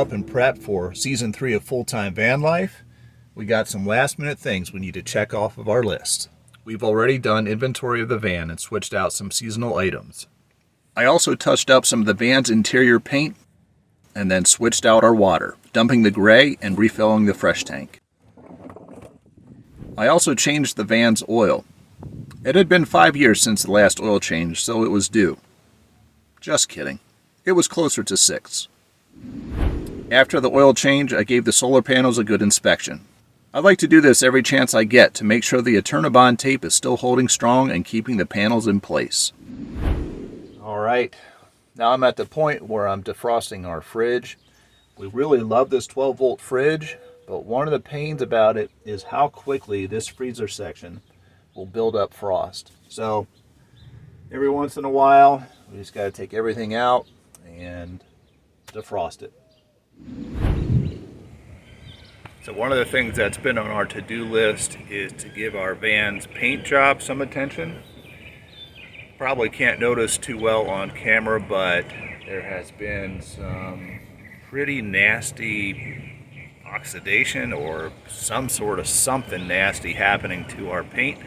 up and prepped for Season 3 of Full-Time Van Life, we got some last-minute things we need to check off of our list. We've already done inventory of the van and switched out some seasonal items. I also touched up some of the van's interior paint and then switched out our water, dumping the gray and refilling the fresh tank. I also changed the van's oil. It had been 5 years since the last oil change, so it was due. Just kidding. It was closer to 6. After the oil change, I gave the solar panels a good inspection. I like to do this every chance I get to make sure the Eternabond tape is still holding strong and keeping the panels in place. Alright, now I'm at the point where I'm defrosting our fridge. We really love this 12-volt fridge, but one of the pains about it is how quickly this freezer section will build up frost. So every once in a while, we just got to take everything out and defrost it. So one of the things that's been on our to-do list is to give our van's paint job some attention. Probably can't notice too well on camera, but there has been some pretty nasty oxidation or some sort of something nasty happening to our paint,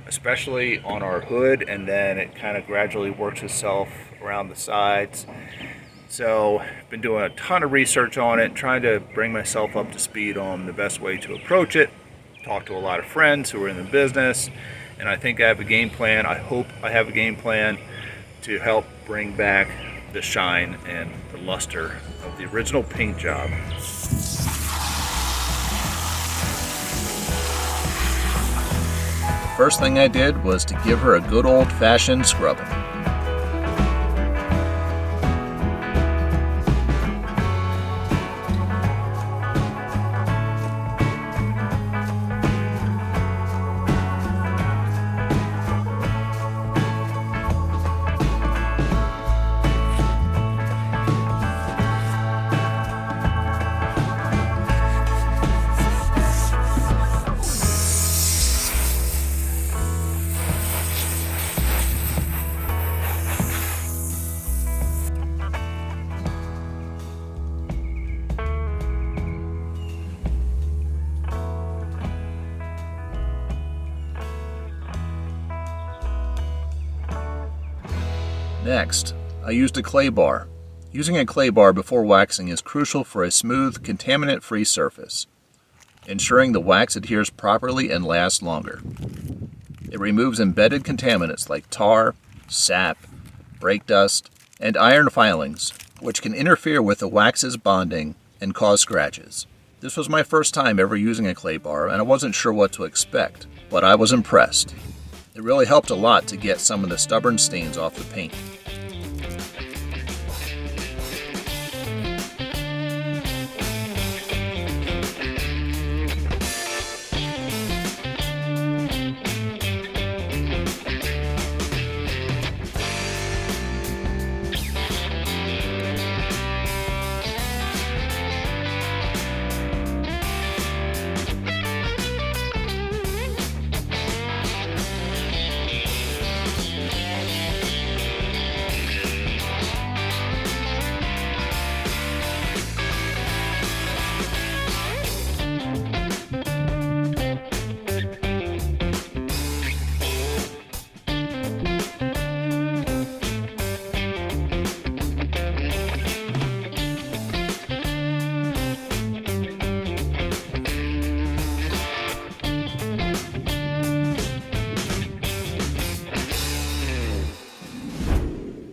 especially on our hood, and then it kind of gradually works itself around the sides. So I've been doing a ton of research on it, trying to bring myself up to speed on the best way to approach it. Talked to a lot of friends who are in the business, and I think I have a game plan. I hope I have a game plan to help bring back the shine and the luster of the original paint job. The first thing I did was to give her a good old-fashioned scrubbing. Next, I used a clay bar. Using a clay bar before waxing is crucial for a smooth, contaminant-free surface, ensuring the wax adheres properly and lasts longer. It removes embedded contaminants like tar, sap, brake dust, and iron filings, which can interfere with the wax's bonding and cause scratches. This was my first time ever using a clay bar, and I wasn't sure what to expect, but I was impressed. It really helped a lot to get some of the stubborn stains off the paint.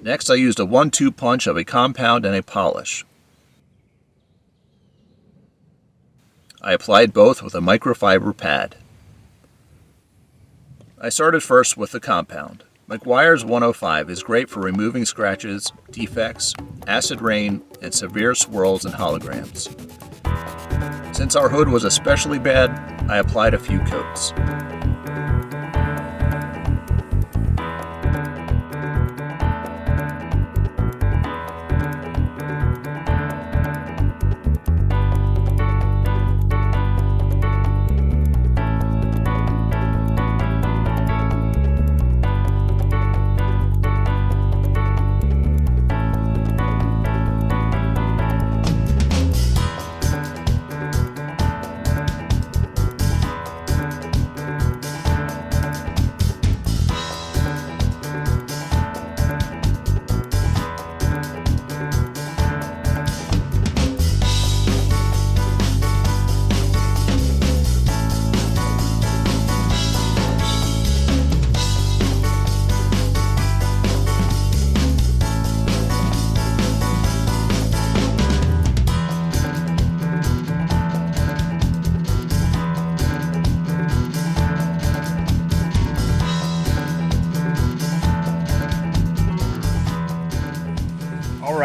Next, I used a 1-2 punch of a compound and a polish. I applied both with a microfiber pad. I started first with the compound. McGuire's 105 is great for removing scratches, defects, acid rain, and severe swirls and holograms. Since our hood was especially bad, I applied a few coats.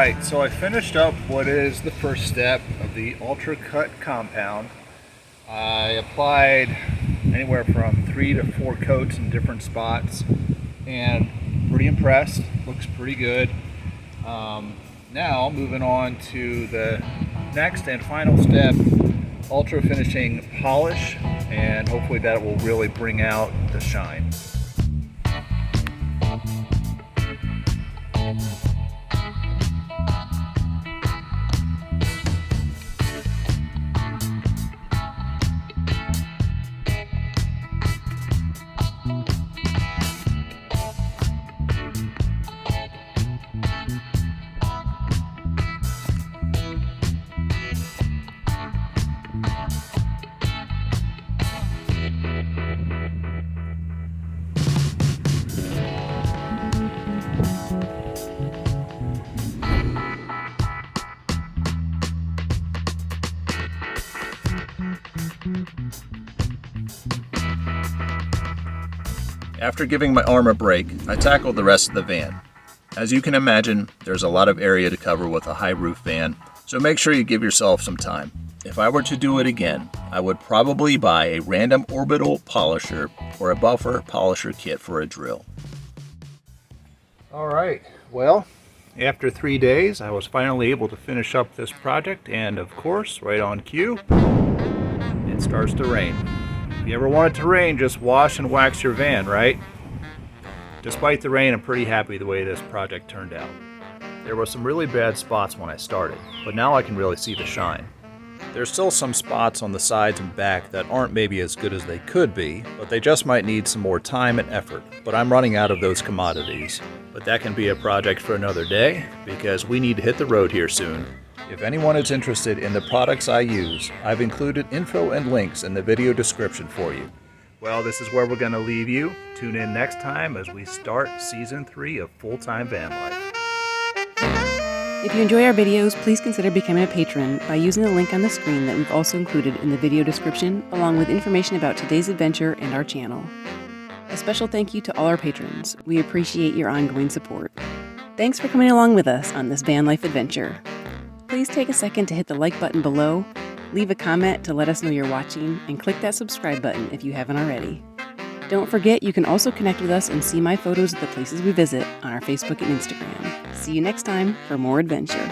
Alright, so I finished up what is the first step of the Ultra Cut compound. I applied anywhere from 3 to 4 coats in different spots and pretty impressed. Looks pretty good. Now moving on to the next and final step, ultra finishing polish, and hopefully that will really bring out the shine. After giving my arm a break, I tackled the rest of the van. As you can imagine, there's a lot of area to cover with a high roof van, so make sure you give yourself some time. If I were to do it again, I would probably buy a random orbital polisher or a buffer polisher kit for a drill. Alright, well, after 3 days, I was finally able to finish up this project, and of course, right on cue, it starts to rain. If you ever want it to rain, just wash and wax your van, right? Despite the rain, I'm pretty happy the way this project turned out. There were some really bad spots when I started, but now I can really see the shine. There's still some spots on the sides and back that aren't maybe as good as they could be, but they just might need some more time and effort. But I'm running out of those commodities. But that can be a project for another day, because we need to hit the road here soon. If anyone is interested in the products I use, I've included info and links in the video description for you. Well, this is where we're going to leave you. Tune in next time as we start Season 3 of Full-Time Van Life. If you enjoy our videos, please consider becoming a patron by using the link on the screen that we've also included in the video description, along with information about today's adventure and our channel. A special thank you to all our patrons. We appreciate your ongoing support. Thanks for coming along with us on this van life adventure. Please take a second to hit the like button below, leave a comment to let us know you're watching, and click that subscribe button if you haven't already. Don't forget you can also connect with us and see my photos of the places we visit on our Facebook and Instagram. See you next time for more adventure.